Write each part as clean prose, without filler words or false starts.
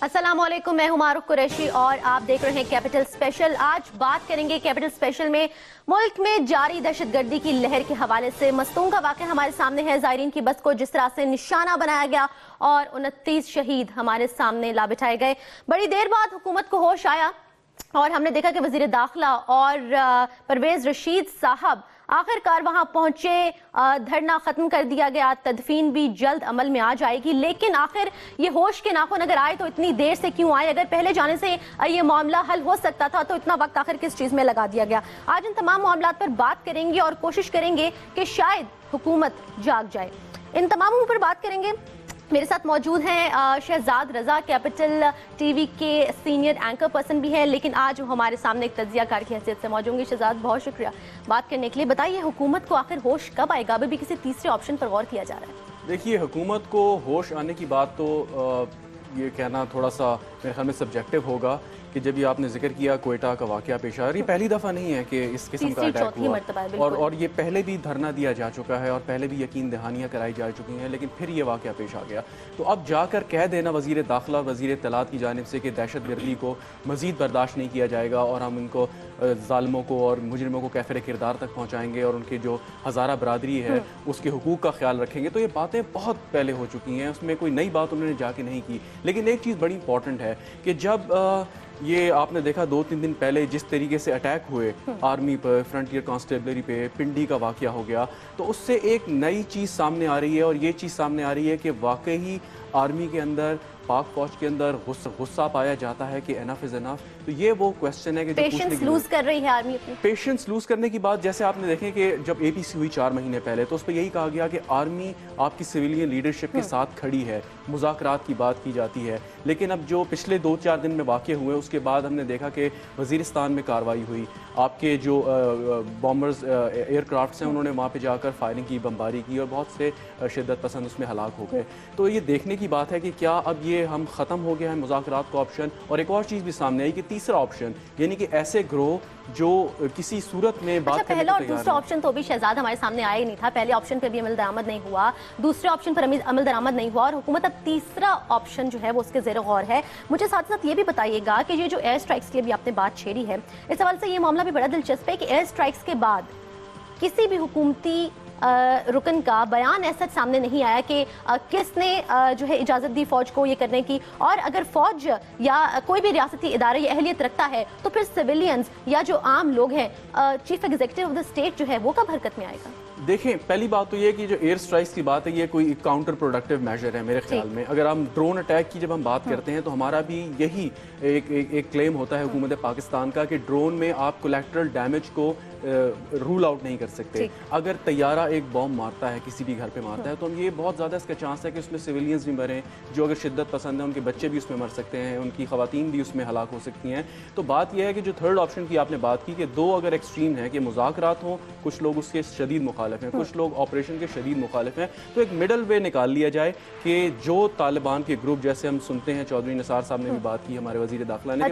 अस्सलाम वालेकुम, मैं हूं मारूफ कुरैशी और आप देख रहे हैं कैपिटल स्पेशल। आज बात करेंगे कैपिटल स्पेशल में मुल्क में जारी दहशतगर्दी की लहर के हवाले से। मस्तूम का वाक़या हमारे सामने है। ज़ायरीन की बस को जिस तरह से निशाना बनाया गया और 29 शहीद हमारे सामने ला बिठाए गए। बड़ी देर बाद हुकूमत को होश आया और हमने देखा कि वज़ीर दाखिला और परवेज़ रशीद साहब आखिरकार वहां पहुंचे। धरना खत्म कर दिया गया, तदफीन भी जल्द अमल में आ जाएगी। लेकिन आखिर ये होश के नाखून अगर आए तो इतनी देर से क्यों आए? अगर पहले जाने से ये मामला हल हो सकता था तो इतना वक्त आखिर किस चीज में लगा दिया गया? आज इन तमाम मामलात पर बात करेंगे और कोशिश करेंगे कि शायद हुकूमत जाग जाए। इन तमामों पर बात करेंगे। मेरे साथ मौजूद हैं शहजाद रजा, कैपिटल टीवी के सीनियर एंकर पर्सन भी है, लेकिन आज वो हमारे सामने एक तज्जियाकार की हैसियत से मौजूद होंगे। शहजाद, बहुत शुक्रिया बात करने के लिए। बताइए, हुकूमत को आखिर होश कब आएगा? अभी भी किसी तीसरे ऑप्शन पर गौर किया जा रहा है? देखिए, हुकूमत को होश आने की बात तो ये कहना थोड़ा सा मेरे ख्याल में सब्जेक्टिव होगा कि जब ये आपने जिक्र किया कोयटा का वाक़या पेश आ रहा है, ये पहली दफ़ा नहीं है कि इस किस्म का अटैक हुआ और ये पहले भी धरना दिया जा चुका है और पहले भी यकीन दहानियाँ कराई जा चुकी हैं, लेकिन फिर ये वाक़या पेश आ गया। तो अब जाकर कह देना वज़ीर दाखिला और वज़ीर इत्तलात की जानिब से कि दहशतगर्दी को मज़ीद बर्दाश्त नहीं किया जाएगा और हम इनको ज़ालिमों को और मुजरिमों को कैफ़िर किरदार तक पहुँचाएँगे और उनकी जो हज़ारा बरादरी है उसके हुकूक का ख्याल रखेंगे, तो ये बातें बहुत पहले हो चुकी हैं। उसमें कोई नई बात उन्होंने जाके नहीं की। लेकिन एक चीज़ बड़ी इंपॉर्टेंट है कि जब ये आपने देखा 2-3 दिन पहले जिस तरीके से अटैक हुए आर्मी पर, फ्रंटियर कांस्टेबलरी पे, पिंडी का वाक़या हो गया, तो उससे एक नई चीज़ सामने आ रही है और ये चीज़ सामने आ रही है कि वाकई ही आर्मी के अंदर, पाक फौज के अंदर गुस्सा पाया जाता है कि एनफ इज़ एनफ। तो ये वो क्वेश्चन है कि पेशेंस लूज कर रही है आर्मी अपनी। पेशेंस लूज करने की बात जैसे आपने देखें कि जब एपीसी हुई 4 महीने पहले, तो उस पर यही कहा गया कि आर्मी आपकी सिविलियन लीडरशिप के साथ खड़ी है, मुज़ाकरात की बात की जाती है। लेकिन अब जो पिछले 2-4 दिन में वाक़े हुए उसके बाद हमने देखा कि वज़ीरिस्तान में कार्रवाई हुई, आपके जो बॉम्बर्स एयरक्राफ्ट्स हैं उन्होंने वहाँ पे जाकर फायरिंग की, बमबारी की और बहुत से शिद्दत पसंद उसमें हलाक हो गए। तो ये देखने की बात है कि क्या अब ये हम ख़त्म हो गया है मुज़ाकरात का ऑप्शन। और एक और चीज़ भी सामने आई कि तीसरा ऑप्शन, यानी कि ऐसे ग्रोह जो किसी सूरत में बात करने पहला और दूसरा ऑप्शन तो अभी शहजाद हमारे सामने आया ही नहीं था। पहले ऑप्शन पर भी अमल दरामद नहीं हुआ, दूसरे ऑप्शन पर अमल दरामद नहीं हुआ और हुकूमत अब तीसरा ऑप्शन जो है वो उसके ज़ेर गौर है। मुझे साथ साथ ये भी बताइएगा कि ये जो एयर स्ट्राइक्स की अभी आपने बात छेड़ी है, इस सवाल से ये मामला भी बड़ा दिलचस्प है कि एयर स्ट्राइक्स के बाद किसी भी हुकूमती रुकन का बयान ऐसा सामने नहीं आया कि किसने जो है इजाज़त दी फ़ौज को ये करने की। और अगर फ़ौज या कोई भी रियासती इदारा ये अहलियत रखता है तो फिर सिविलियंस या जो आम लोग हैं, chief executive of the state जो है वो कब हरकत में आएगा? देखें, पहली बात तो ये कि जो एयर स्ट्राइक्स की बात है ये कोई काउंटर प्रोडक्टिव मेजर है मेरे ख्याल में। अगर हम ड्रोन अटैक की जब हम बात करते हैं तो हमारा भी यही एक क्लेम होता है हुकूमत पाकिस्तान का कि ड्रोन में आप कोलैटरल डैमेज को रूल आउट नहीं कर सकते। अगर तैयारा एक बॉम्ब मारता है, किसी भी घर पे मारता है, तो हम ये बहुत ज़्यादा इसका चांस है कि उसमें सिविलियंस भी मरें, जो अगर शिद्दत पसंद है उनके बच्चे भी उसमें मर सकते हैं, उनकी ख़वातीन भी उसमें हलाक हो सकती हैं। तो बात यह है कि जो थर्ड ऑप्शन की आपने बात की कि दो अगर एक्सट्रीम है कि मुज़ाकरात हों, कुछ लोग उसके शदीद मुखालिफ हैं, कुछ लोग ऑपरेशन के शदीद मुखालिफ हैं, तो एक मिडल वे निकाल लिया जाए कि जो तालिबान के ग्रुप, जैसे हम सुनते हैं चौधरी निसार साहब ने भी बात की, हमारे वज़ीर दाखिला ने,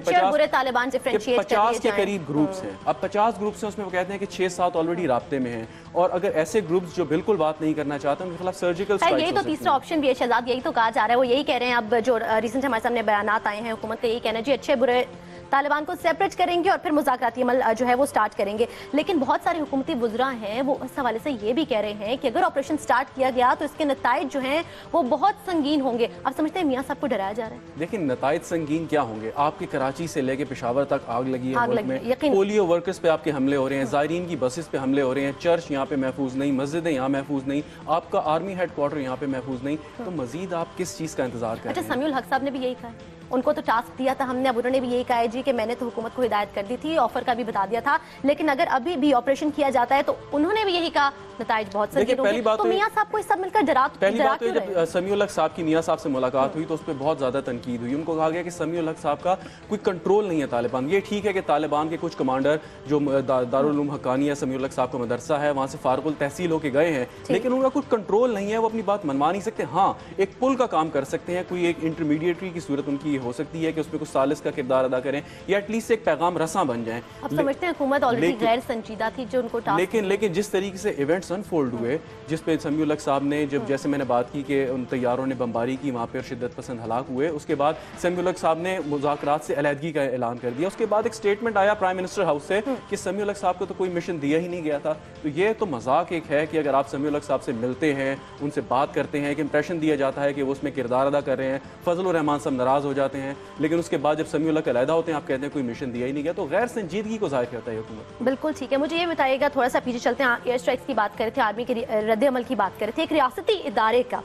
50 के करीब ग्रुप्स हैं। अब 50 ग्रुप्स हैं, उसमें वो कहते हैं कि 6-7 ऑलरेडी राब्ते में हैं और अगर ऐसे ग्रुप्स जो बिल्कुल बात नहीं करना चाहते उनके खिलाफ सर्जिकल स्ट्राइक। यही तो तीसरा ऑप्शन भी है शहजाद, यही तो कहा जा रहा है। वो यही कह रहे हैं, अब जो रिसेंट हमारे सामने बयानात आए हैं हुकूमत का यही कहना है जी अच्छे बुरे तालिबान को सेपरेट करेंगे और फिर मुज़ाकराती अमल जो है वो स्टार्ट करेंगे। लेकिन बहुत सारे हुकूमती वुज़रा हैं वो इस हवाले से ये भी कह रहे हैं कि अगर ऑपरेशन स्टार्ट किया गया तो इसके नताइज जो हैं वो बहुत संगीन होंगे। आप समझते हैं मियाँ साहब को डराया जा रहा है? देखिए, नताइज संगीन क्या होंगे? आपके कराची से लेके पेशावर तक आग लगी है मुल्क में, पोलियो वर्कर्स पे आपके हमले हो रहे हैं, ज़ायरीन की बसेस पे हमले हो रहे हैं, चर्च यहाँ पे महफूज नहीं, मस्जिदें यहाँ महफूज नहीं, आपका आर्मी हेडक्वार्टर यहाँ पे महफूज नहीं, तो मजीद आप किस चीज़ का इंतजार कर रहे हैं? अच्छा, समीउल हक साहब ने भी यही कहा, उनको तो टास्क दिया था हमने, अब उन्होंने भी यही कहा है जी कि मैंने तो हुकूमत को हिदायत कर दी थी, ऑफर का भी बता दिया था, लेकिन अगर अभी भी ऑपरेशन किया जाता है तो उन्होंने भी यही कहा नताइज बहुत संगीन होंगे। तो मियां साहब को इस सब मिलकर पहली बात तो जब समीउल हक साहब की मियां साहब से मुलाकात हुई तो उस पर बहुत ज़्यादा तनकीद हुई। उनको कहा गया कि समीउल हक साहब का कोई कंट्रोल नहीं है तालिबान। ये ठीक है कि तालिबान के कुछ कमांडर जो दारुल उलूम हक्कानिया समीउल हक साहब का मदरसा है वहाँ से फारुकुल तहसील होकर गए हैं, लेकिन उनका कुछ कंट्रोल नहीं है, वो अपनी बात मनवा नहीं सकते। हाँ, एक पुल का काम कर सकते हैं, कोई एक इंटरमीडिएटरी की सूरत उनकी ہو سکتی ہے کہ اس میں کچھ سالس کا کردار ادا کریں یا ایٹ لیسٹ ایک پیغام رساں بن جائیں. اب سمجھتے ہیں حکومت آلریڈی غیر سنجیدہ تھی جو ان کو لیکن جس طریقے سے ایونٹس انفولڈ ہوئے, جس پہ سمیع الحق صاحب نے جیسے میں نے بات کی کہ ان طیاروں نے بمباری کی, وہاں پہ شدت پسند ہلاک ہوئے, اس کے بعد سمیع الحق صاحب نے مذاکرات سے علیحدگی کا اعلان کر دیا. اس کے بعد ایک سٹیٹمنٹ آیا پرائم منسٹر ہاؤس سے کہ سمیع الحق صاحب کو تو کوئی مشن دیا ہی نہیں گیا تھا. تو یہ تو مذاق ایک ہے کہ اگر آپ سمیع الحق صاحب سے ملتے ہیں, ان سے بات کرتے ہیں, کہ امپریشن دیا جاتا ہے کہ وہ اس میں کردار ادا کر رہے ہیں, فضل الرحمان صاحب ناراض ہو جاتے ہیں, لیکن اس کے بعد جب سمیع الحق علیحدہ ہوتے ہیں آپ کہتے ہیں کوئی مشن دیا ہی نہیں گیا. تو غیر سنجیدگی کو ظاہر کرتا ہے حکومت. بالکل ٹھیک ہے. مجھے یہ بتائیے گا, تھوڑا سا پیچھے چلتے ہیں, ایئر اسٹرائکس کی بات کر رہے تھے, آرمی کے رد عمل کی بات کر رہے تھے. ایک ریاستی ادارے کا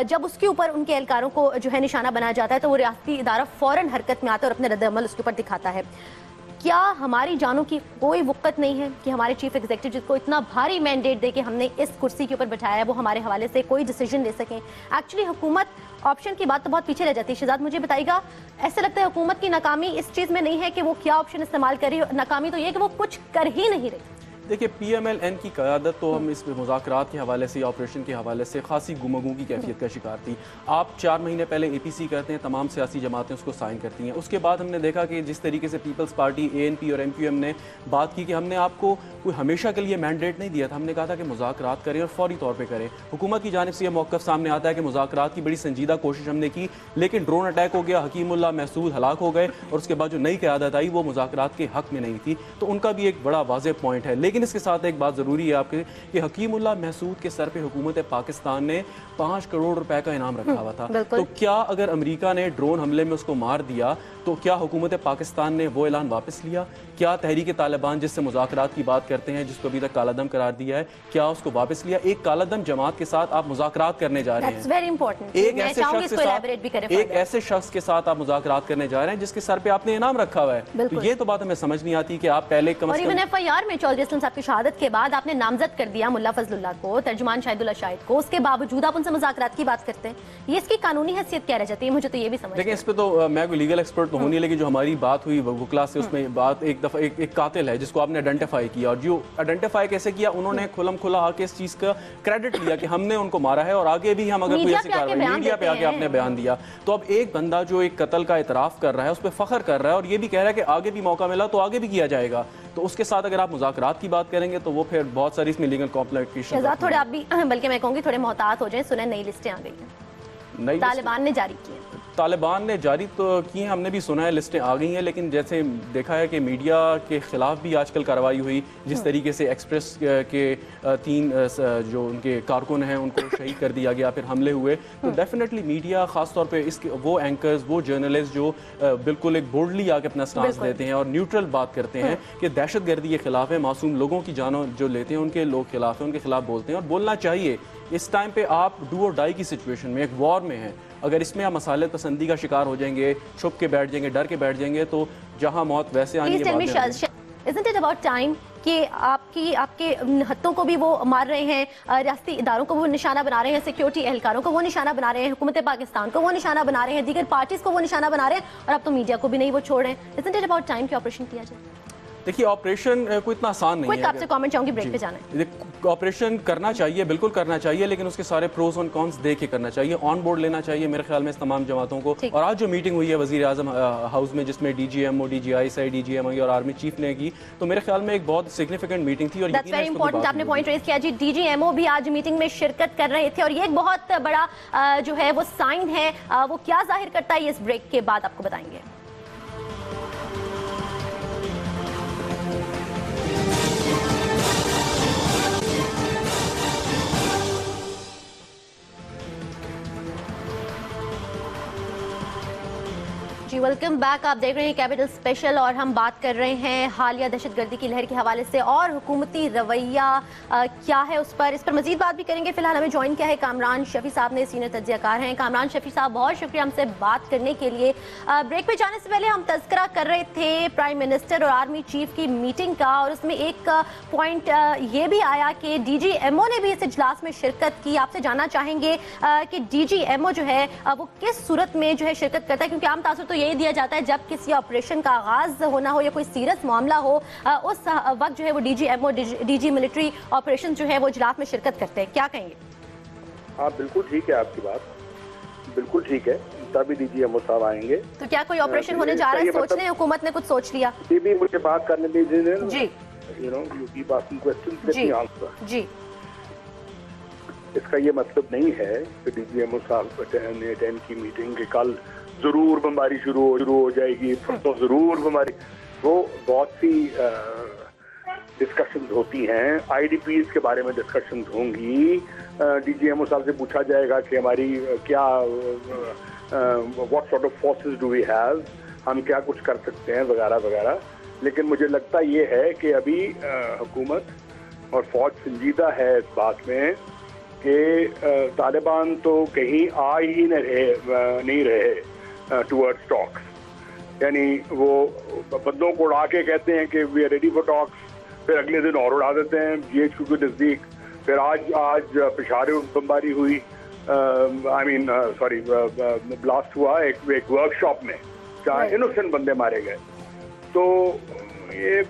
جب اس کے اوپر ان کے اہلکاروں کو جو ہے نشانہ بنایا جاتا ہے تو وہ ریاستی ادارہ فوراً حرکت میں آتا ہے اور اپنے رد عمل اس کے اوپر دکھاتا ہے. کیا ہماری جانوں کی کوئی وقت نہیں ہے کہ ہمارے چیف ایگزیکٹو جس کو اتنا بھاری مینڈیٹ دے کہ ہم نے اس کرسی کے اوپر بٹھایا ہے وہ ہمارے حوالے سے کوئی ڈیسیجن لے سکیں؟ ایکچولی حکومت آپشن کی بات تو بہت پیچھے رہ جاتی ہے. شہزاد مجھے بتائیے گا, ایسا لگتا ہے حکومت کی ناکامی اس چیز میں نہیں ہے کہ وہ کیا آپشن استعمال کر رہی ہے, ناکامی تو یہ ہے کہ وہ کچھ کر ہی نہیں رہی. دیکھیں پی ایم ایل این کی قیادت تو ہم اس مذاکرات کے حوالے سے, آپریشن کے حوالے سے خاصی گمگوں کی کیفیت کا شکار تھی. آپ 4 مہینے پہلے اے پی سی کرتے ہیں, تمام سیاسی جماعتیں اس کو سائن کرتی ہیں. اس کے بعد ہم نے دیکھا کہ جس طریقے سے پیپلز پارٹی, اے این پی اور ایم کیو ایم نے بات کی کہ ہم نے آپ کو کوئی ہمیشہ کے لیے مینڈیٹ نہیں دیا تھا, ہم نے کہا تھا کہ مذاکرات کریں اور فوری طور پہ کریں. حکومت کی جانب سے یہ موقف سامنے آتا ہے کہ مذاکرات کی بڑی سنجیدہ کوشش ہم نے کی, لیکن ڈرون اٹیک ہو گیا, حکیم اللہ محسود ہلاک ہو گئے, اور اس کے بعد جو نئی قیادت آئی وہ مذاکرات کے حق میں نہیں تھی. تو ان کا بھی ایک بڑا واضح پوائنٹ ہے. لیکن اس کے ساتھ ایک بات ضروری ہے آپ کے کہ حکیم اللہ محسود کے سر پہ حکومت پاکستان نے 5 کروڑ روپے کا انعام رکھا ہوا تھا. تو کیا اگر امریکہ نے ڈرون حملے میں اس کو مار دیا تو کیا حکومت پاکستان نے وہ اعلان واپس لیا؟ کیا تحریک طالبان جس سے مذاکرات کی بات کرتے ہیں, جس کو ابھی تک کالا دم قرار دیا ہے, کیا اس کو واپس لیا؟ ایک کالا دم جماعت کے ساتھ آپ مذاکرات کرنے جا رہے ہیں, ایک ایسے شخص کے ساتھ آپ مذاکرات کرنے جا رہے ہیں جس کے سر پہ آپ نے انعام رکھا ہوا ہے. تو یہ تو بات ہمیں سمجھ نہیں آتی کہ آپ پہلے کم از کم ایف آئی آر میں چودھری اسلم صاحب کی شہادت کے بعد آپ نے نامزد کر دیا ملا فضل اللہ کو, ترجمان شاہد اللہ شاہد کو, اس کے باوجود آپ ان سے مذاکرات کی بات کرتے ہیں. یہ اس کی قانونی حیثیت کیا رہ جاتی ہے؟ مجھے تو یہ بھی سمجھ دیکھیں اس پہ تو میں کوئی لیگل ایکسپرٹ تو ہوں نہیں, لیکن جو ہماری بات ہوئی وکلا سے اس میں بات ایک دفعہ ایک قاتل ہے جس کو آپ نے آئیڈینٹیفائی کیا, اور جو آئیڈینٹیفائی کیسے کیا, انہوں نے کھلم کھلا آ کے اس چیز کا کریڈٹ لیا کہ ہم نے ان کو مارا ہے, اور آگے بھی ہم اگر کوئی ایسی کارروائی میڈیا پہ آ کے آپ نے بیان دیا. تو اب ایک بندہ جو ایک قتل کا اعتراف کر رہا ہے اس پہ فخر کر رہا ہے اور یہ بھی کہہ رہا ہے کہ آگے بھی موقع ملا تو آگے بھی کیا جائے گا, تو اس کے ساتھ اگر آپ مذاکرات کی بات کریں گے تو وہ پھر بہت ساری اس میں لیگل کمپلیکیشن. تھوڑے آپ بھی, بلکہ میں کہوں گی تھوڑے محتاط ہو جائیں, سنیں نئی لسٹیں آ گئی ہیں, طالبان نے جاری کی ہیں. طالبان نے جاری تو کی ہیں, ہم نے بھی سنا ہے لسٹیں آ گئی ہیں, لیکن جیسے دیکھا ہے کہ میڈیا کے خلاف بھی آج کل کارروائی ہوئی, جس طریقے سے ایکسپریس کے 3 جو ان کے کارکن ہیں ان کو شہید کر دیا گیا, پھر حملے ہوئے. تو ڈیفینیٹلی میڈیا خاص طور پہ وہ اینکرز, وہ جرنلسٹ جو بالکل ایک بولڈلی آ کے اپنا سٹانس دیتے ہیں اور نیوٹرل بات کرتے ہیں کہ دہشت گردی کے خلاف ہے, معصوم لوگوں کی جانوں جو لیتے ہیں ان کے لوگ خلاف ہیں, ان کے خلاف بولتے ہیں, اور بولنا چاہیے. اس ٹائم پہ آپ ڈو اور ڈائی کی سچویشن میں, ایک وار میں ہیں, اگر اس میں آپ مسالت پسندی کا شکار ہو جائیں گے, چھپ کے بیٹھ جائیں گے, ڈر کے بیٹھ جائیں گے, تو جہاں موت ویسے آنے کے بعد Isn't it about time کہ آپ کے ہتھوں کو بھی وہ مار رہے ہیں, ریاستی اداروں کو وہ نشانہ بنا رہے ہیں, سیکیورٹی اہلکاروں کو وہ نشانہ بنا رہے ہیں, حکومت پاکستان کو وہ نشانہ بنا رہے ہیں, دیگر پارٹیز کو وہ نشانہ بنا رہے ہیں, اور اب تو میڈیا کو بھی نہیں وہ چھوڑ رہے ہیں. Isn't it about time کہ آپریشن کیا جائے؟ دیکھیے آپریشن کوئی اتنا آسان نہیں ہے. آپ سے کامنٹ چاہوں گی, بریک پہ جانا ہے. آپریشن کرنا چاہیے, بالکل کرنا چاہیے, لیکن اس کے سارے پروز اور کونس دیکھ کے کرنا چاہیے, آن بورڈ لینا چاہیے میرے خیال میں اس تمام جماعتوں کو. اور آج جو میٹنگ ہوئی ہے وزیر اعظم ہاؤس میں, جس میں D G M O, D G I C, D G M I اور آرمی چیف نے کی, تو میرے خیال میں ایک بہت سگنیفیکنٹ میٹنگ تھی. اور دیٹس ویری امپورٹنٹ, آپ نے پوائنٹ ریز کیا جی. ڈی جی ایم او بھی آج میٹنگ میں شرکت کر رہے تھے, اور یہ ایک بہت بڑا جو ہے وہ سائن ہے. وہ کیا ظاہر کرتا ہے یہ اس بریک کے بعد آپ کو بتائیں گے. جی ویلکم بیک, آپ دیکھ رہے ہیں کیپٹل اسپیشل, اور ہم بات کر رہے ہیں حالیہ دہشت گردی کی لہر کے حوالے سے اور حکومتی رویہ کیا ہے اس پر مزید بات بھی کریں گے. فی الحال ہمیں جوائن کیا ہے کامران شفیع صاحب نے, سینئر تجزیہ کار ہیں. کامران شفیع صاحب بہت شکریہ ہم سے بات کرنے کے لیے. بریک پہ جانے سے پہلے ہم تذکرہ کر رہے تھے پرائم منسٹر اور آرمی چیف کی میٹنگ کا, اور اس میں ایک پوائنٹ یہ بھی آیا کہ ڈی جی ایم او نے بھی اس اجلاس میں شرکت کی. آپ سے جاننا چاہیں گے کہ ڈی جی ایم او جو ہے وہ کس صورت میں جو ہے شرکت کرتا ہے, کیونکہ عام تاثر تو یہی دیا جاتا ہے جب کسی آپریشن کا آغاز ہونا ہو یا کوئی سیریس معاملہ ہو, اس وقت جو ہے وہ D G M O, D G military operation جو ہے وہ اجلاس میں شرکت کرتے ہیں. کیا کہیں گے؟ ہاں بالکل ٹھیک ہے, آپ کی بات بالکل ٹھیک ہے. हफ्ता भी DGMO साहब आएंगे। तो क्या कोई ऑपरेशन होने जा रहा है, सोच रहे हैं, हुकूमत ने कुछ सोच लिया? ये भी मुझे बात करने दीजिए जी। you keep asking questions, let me answer. जी। इसका ये मतलब नहीं है कि DGMO साहब ने अटेंड की मीटिंग के कल जरूर बमबारी शुरू हो जाएगी, तो जरूर बमबारी। वो बहुत सी डिस्कशंस होती हैं, IDPs के बारे में डिस्कशंस होंगी, DGMO साहब से पूछा जाएगा कि हमारी क्या what sort of forces do we have, हम क्या कुछ कर सकते हैं वगैरह वगैरह। लेकिन मुझे लगता ये है कि अभी हुकूमत और फौज संजीदा है इस बात में कि तालिबान तो कहीं आ ही नहीं रहे टूवर्ड्स टॉक्स, यानी वो बंदों को उड़ा के कहते हैं कि we are ready for talks, फिर अगले दिन और उड़ा देते हैं GHQ के नज़दीक। फिर आज पेशावर में बमबारी हुई, ब्लास्ट हुआ एक वर्कशॉप में, जहाँ इनोसेंट बंदे मारे गए। तो ये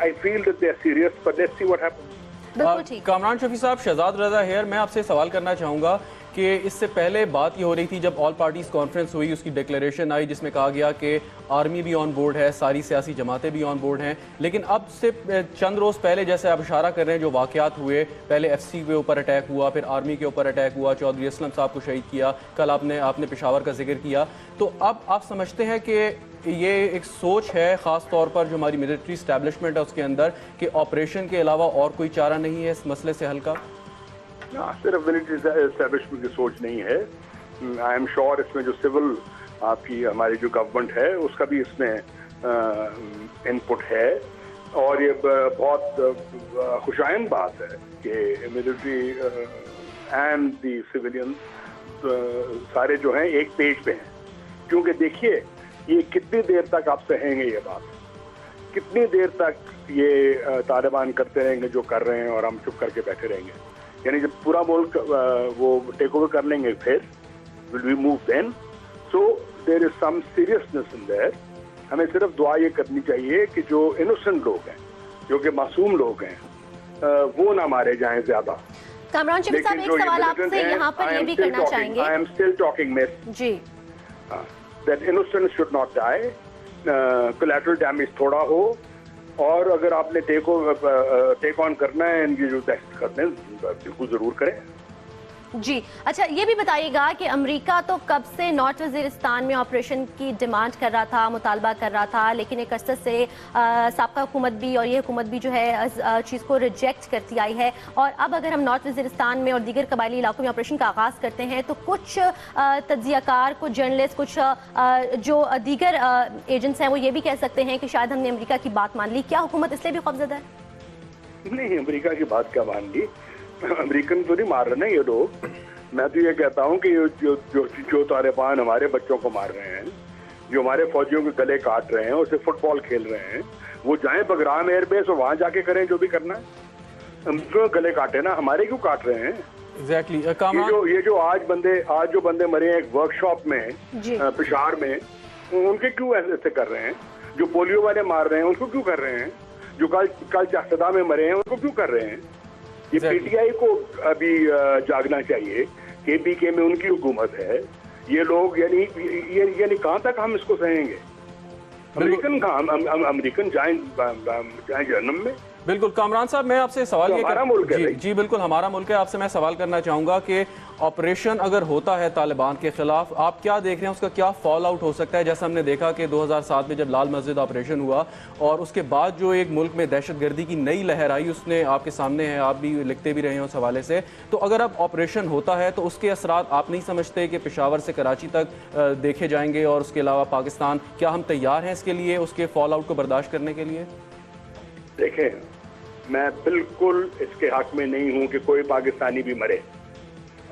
I feel that they are serious, but let's see what happens. Kamran Shafi sahab, Shahzad Raza hair, मैं आपसे सवाल करना चाहूँगा कि इससे पहले बात ये हो रही थी जब ऑल पार्टीज कॉन्फ्रेंस हुई, उसकी डिक्लेरेशन आई जिसमें कहा गया कि आर्मी भी ऑन बोर्ड है, सारी सियासी जमातें भी ऑन बोर्ड हैं। लेकिन अब से चंद रोज़ पहले, जैसे आप इशारा कर रहे हैं, जो वाक़यात हुए, पहले FC के ऊपर अटैक हुआ, फिर आर्मी के ऊपर अटैक हुआ, चौधरी असलम साहब को शहीद किया, कल आपने पेशावर का जिक्र किया, तो अब आप समझते हैं कि ये एक सोच है ख़ास तौर पर जो हमारी मिलिट्री इस्टेब्लिशमेंट है उसके अंदर कि ऑपरेशन के अलावा और कोई चारा नहीं है इस मसले से हल का? सिर्फ मिलिट्री एस्टेब्लिशमेंट की सोच नहीं है, आई एम श्योर इसमें जो सिविल आपकी हमारी जो गवर्नमेंट है उसका भी इसमें इनपुट है। और ये बहुत खुशाइन बात है कि मिलिट्री एंड दी सिविलियंस सारे जो हैं एक पेज पे हैं, क्योंकि देखिए ये कितनी देर तक आप सहेंगे ये बात, कितनी देर तक ये तालिबान करते रहेंगे जो कर रहे हैं और हम चुप करके बैठे रहेंगे। यानी जब पूरा मुल्क वो टेक ओवर कर लेंगे फिर will we move then, so there is some seriousness in there. हमें सिर्फ दुआ ये करनी चाहिए कि जो इनोसेंट लोग हैं, जो कि मासूम लोग हैं, वो ना मारे जाएं ज्यादा। कामरान शफी साहब, एक सवाल आपसे यहाँ पर ये भी करना चाहेंगे। I am still talking miss ji, that innocent should not die, collateral damage थोड़ा हो, और अगर आपने टेक ऑन करना है इनकी जो दहशत करते हैं बिल्कुल जरूर करें। जी अच्छा, ये भी बताइएगा कि अमेरिका तो कब से नॉर्थ वजीरिस्तान में ऑपरेशन की डिमांड कर रहा था, मुतालबा कर रहा था, लेकिन एक अरसे से साबका हुकूमत भी और ये हुकूमत भी जो है चीज़ को रिजेक्ट करती आई है। और अब अगर हम नॉर्थ वजीरिस्तान में और दीगर कबायली इलाकों में ऑपरेशन का आगाज़ करते हैं तो कुछ तज्जियाकार, कुछ जर्नलिस्ट, कुछ जो दीगर एजेंट्स हैं वो ये भी कह सकते हैं कि शायद हमने अमेरिका की बात मान ली। क्या हुकूमत इसलिए भी खौफजदा है? नहीं, अमेरिका की बात क्या मान ली, अमेरिकन तो नहीं मार रहे ना ये लोग। मैं तो ये कहता हूँ कि जो तालिबान हमारे बच्चों को मार रहे हैं, जो हमारे फौजियों के गले काट रहे हैं, उसे फुटबॉल खेल रहे हैं, वो जाएं बगराम एयरबेस और वहां जाके करें जो भी करना है। हम गले काटे ना, हमारे क्यों काट रहे हैं? एग्जैक्टली। ये जो आज जो बंदे मरे हैं एक वर्कशॉप में पेशावर में, उनके क्यों ऐसे कर रहे हैं? जो पोलियो वाले मार रहे हैं उनको क्यों कर रहे हैं? जो कल चाहसदा में मरे हैं उनको क्यों कर रहे हैं? ये PTI को अभी जागना चाहिए। KPK में उनकी हुकूमत है। ये लोग यानी कहाँ तक हम इसको सहेंगे? अमेरिकन जाएं जहन्नम में। बिल्कुल कामरान साहब, मैं आपसे सवाल हमारा मुल्क है। जी बिल्कुल हमारा मुल्क है। आपसे मैं सवाल करना चाहूँगा कि ऑपरेशन अगर होता है तालिबान के खिलाफ, आप क्या देख रहे हैं, उसका क्या फॉल आउट हो सकता है? जैसा हमने देखा कि 2007 में जब लाल मस्जिद ऑपरेशन हुआ और उसके बाद जो एक मुल्क में दहशतगर्दी की नई लहर आई, उसने आपके सामने है, आप भी लिखते भी रहे हैं उस हवाले से। तो अगर अब ऑपरेशन होता है तो उसके असरात आप नहीं समझते कि पेशावर से कराची तक देखे जाएंगे? और उसके अलावा पाकिस्तान, क्या हम तैयार हैं इसके लिए, उसके फॉल आउट को बर्दाश्त करने के लिए? देखें, मैं बिल्कुल इसके हक में नहीं हूं कि कोई पाकिस्तानी भी मरे।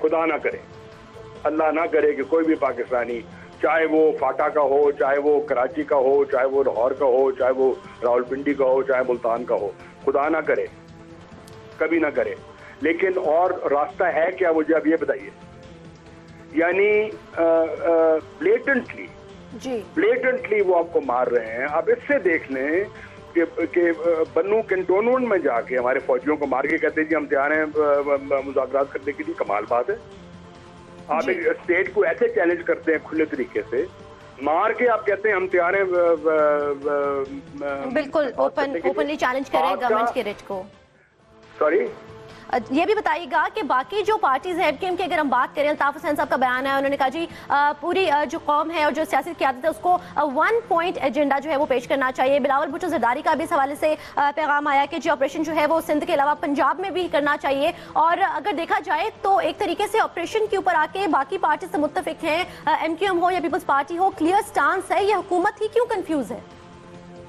खुदा ना करे, अल्लाह ना करे कि कोई भी पाकिस्तानी, चाहे वो फाटा का हो, चाहे वो कराची का हो, चाहे वो लाहौर का हो, चाहे वो रावलपिंडी का हो, चाहे मुल्तान का हो, खुदा ना करे, कभी ना करे। लेकिन और रास्ता है क्या, मुझे अब ये बताइए। यानी ब्लेटेंटली वो आपको मार रहे हैं। अब इससे देख लें कि बन्नू कैंटोनमेंट में जाके हमारे फौजियों को मार के कहते हैं जी हम तैयार हैं मुज़ाकरात करने के लिए। कमाल बात है। आप एक स्टेट को ऐसे चैलेंज करते हैं खुले तरीके से, मार के आप कहते हैं हम तैयार हैं। बिल्कुल ओपनली चैलेंज करें गवर्नमेंट के रिट को। सॉरी, ये भी बताइएगा कि बाकी जो पार्टीज हैं एमकेएम की अगर हम बात करें, अल्ताफ हुसैन साहब का बयान है, उन्होंने कहा जी पूरी जो कौम है और जो सियासी क़यादत है उसको 1 पॉइंट एजेंडा जो है वो पेश करना चाहिए। बिलावल भुट्टो ज़रदारी का भी इस हवाले से पैगाम आया कि जो ऑपरेशन जो है वो सिंध के अलावा पंजाब में भी करना चाहिए। और अगर देखा जाए तो एक तरीके से ऑपरेशन के ऊपर आके बाकी पार्टी से मुत्तफिक हैं, एमकेएम हो या पीपल्स पार्टी हो, क्लियर स्टांस है। ये हुकूमत ही क्यों कंफ्यूज है?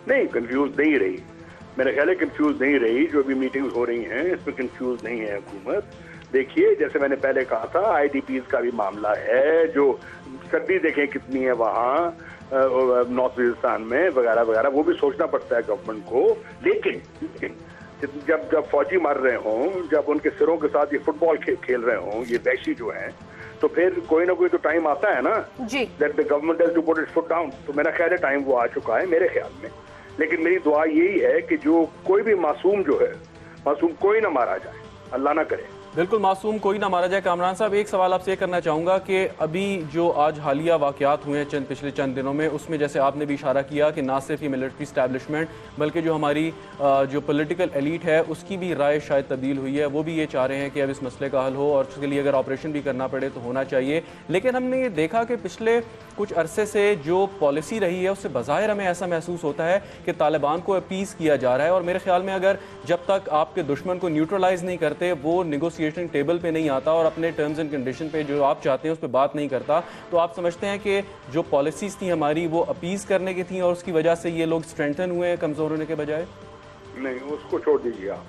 नहीं, कंफ्यूज नहीं रही, मेरा ख्याल है कंफ्यूज नहीं रही। जो भी मीटिंग्स हो रही हैं इसमें कंफ्यूज नहीं है हुकूमत। देखिए, जैसे मैंने पहले कहा था, आईडीपीज का भी मामला है, जो सर्दी देखें कितनी है वहाँ नॉर्थ वजीरिस्तान में वगैरह वगैरह, वो भी सोचना पड़ता है गवर्नमेंट को। लेकिन जब फौजी मर रहे हों, जब उनके सिरों के साथ ये फुटबॉल खेल रहे हों ये वैशी जो हैं, तो फिर कोई ना कोई तो टाइम आता है ना that the government has to put its foot down. तो मेरा ख्याल है टाइम वो आ चुका है मेरे ख्याल में। लेकिन मेरी दुआ यही है कि जो कोई भी मासूम जो है, मासूम कोई ना मारा जाए, अल्लाह ना करे। बिल्कुल, मासूम कोई ना मारा जाए। कामरान साहब, एक सवाल आपसे करना चाहूँगा कि अभी जो आज हालिया वाक़यात हुए हैं पिछले चंद दिनों में, उसमें जैसे आपने भी इशारा किया कि ना सिर्फ ये मिलिट्री इस्टेब्लिशमेंट बल्कि जो हमारी जो पॉलिटिकल एलीट है उसकी भी राय शायद तब्दील हुई है। वो भी ये चाह रहे हैं कि अब इस मसले का हल हो और उसके लिए अगर ऑपरेशन भी करना पड़े तो होना चाहिए। लेकिन हमने ये देखा कि पिछले कुछ अरसे से जो पॉलिसी रही है उससे बज़ाहिर हमें ऐसा महसूस होता है कि तालिबान को अपीज़ किया जा रहा है। और मेरे ख्याल में अगर जब तक आपके दुश्मन को न्यूट्रलाइज़ नहीं करते, वो निगोसिएशन टेबल पे नहीं आता और अपने टर्म्स एंड कंडीशन पे जो आप चाहते हैं उस पर बात नहीं करता, तो आप समझते हैं कि जो पॉलिसीज़ थी हमारी वो अपीज़ करने की थी और उसकी वजह से ये लोग स्ट्रेंथन हुए हैं कमज़ोर होने के बजाय? नहीं, उसको छोड़ दीजिए आप,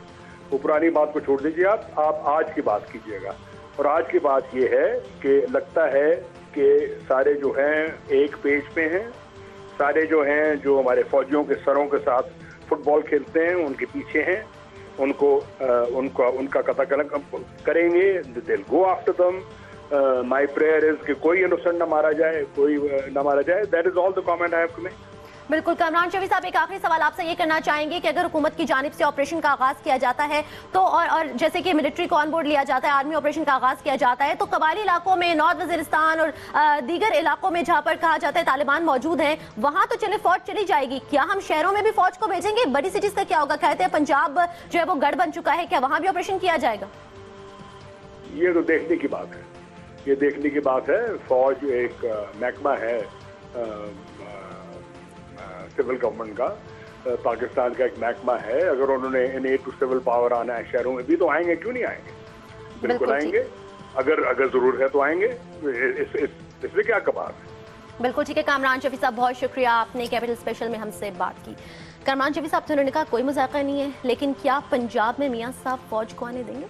वो पुरानी बात को छोड़ दीजिए आप आज की बात कीजिएगा। और आज की बात ये है कि लगता है कि सारे जो हैं एक पेज पे हैं, सारे जो हैं जो हमारे फौजियों के सरों के साथ फुटबॉल खेलते हैं उनके पीछे हैं, उनका कतल करेंगे, they will go after them. My prayer is कि कोई इनोसेंट ना मारा जाए, कोई ना मारा जाए। That is all the comment I have to make. बिल्कुल। कामरान शफी साहब, एक आखिरी सवाल आपसे ये करना चाहेंगे कि अगर हुकूमत की जानिब से ऑपरेशन का आगाज किया जाता है तो और जैसे कि मिलिट्री को ऑन बोर्ड लिया जाता है, आर्मी ऑपरेशन का आगाज किया जाता है, तो कबायली इलाकों में, नॉर्थ वजीरिस्तान और दीगर इलाकों में जहाँ पर कहा जाता है तालिबान मौजूद हैं, वहाँ तो चले फौज चली जाएगी, क्या हम शहरों में भी फौज को भेजेंगे? बड़ी सिटीज का क्या होगा? कहते हैं पंजाब जो है वो गढ़ बन चुका है, क्या वहाँ भी ऑपरेशन किया जाएगा? ये तो देखने की बात है, ये देखने की बात है। फौज एक महकमा है सिविल गवर्नमेंट का, पाकिस्तान का एक महकमा है। अगर उन्होंने इनेट टू सिविल पावर आना है शहरों में भी तो आएंगे, क्यों नहीं आएंगे? बिल्कुल आएंगे, अगर जरूरत है तो आएंगे, इसमें क्या कबार है। बिल्कुल ठीक है। कामरान शफी साहब, बहुत शुक्रिया, आपने कैपिटल स्पेशल में हमसे बात की। कामरान शफी साहब, तो उन्होंने कहा कोई मजाक नहीं है, लेकिन क्या पंजाब में मियां साहब फौज को आने देंगे?